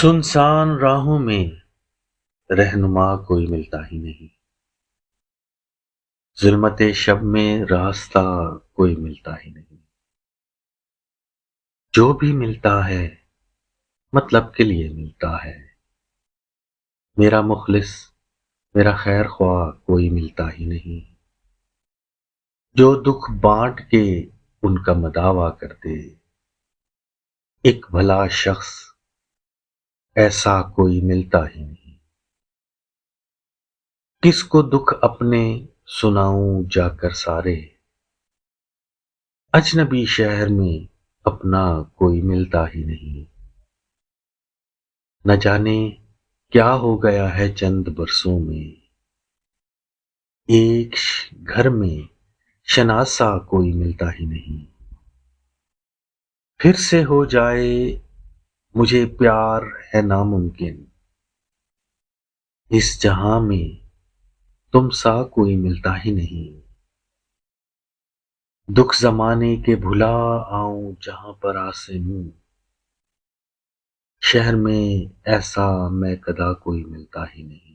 سنسان راہوں میں رہنما کوئی ملتا ہی نہیں، ظلمت شب میں راستہ کوئی ملتا ہی نہیں۔ جو بھی ملتا ہے مطلب کے لیے ملتا ہے، میرا مخلص میرا خیر خواہ کوئی ملتا ہی نہیں۔ جو دکھ بانٹ کے ان کا مداوا کرتے، ایک بھلا شخص ایسا کوئی ملتا ہی نہیں۔ کس کو دکھ اپنے سناؤں جا کر سارے، اجنبی شہر میں اپنا کوئی ملتا ہی نہیں۔ نہ جانے کیا ہو گیا ہے چند برسوں میں، ایک گھر میں شناسا کوئی ملتا ہی نہیں۔ پھر سے ہو جائے مجھے پیار ہے ناممکن، اس جہاں میں تم سا کوئی ملتا ہی نہیں۔ دکھ زمانے کے بھلا آؤں جہاں پر آسے ہوں، شہر میں ایسا میں کدا کوئی ملتا ہی نہیں۔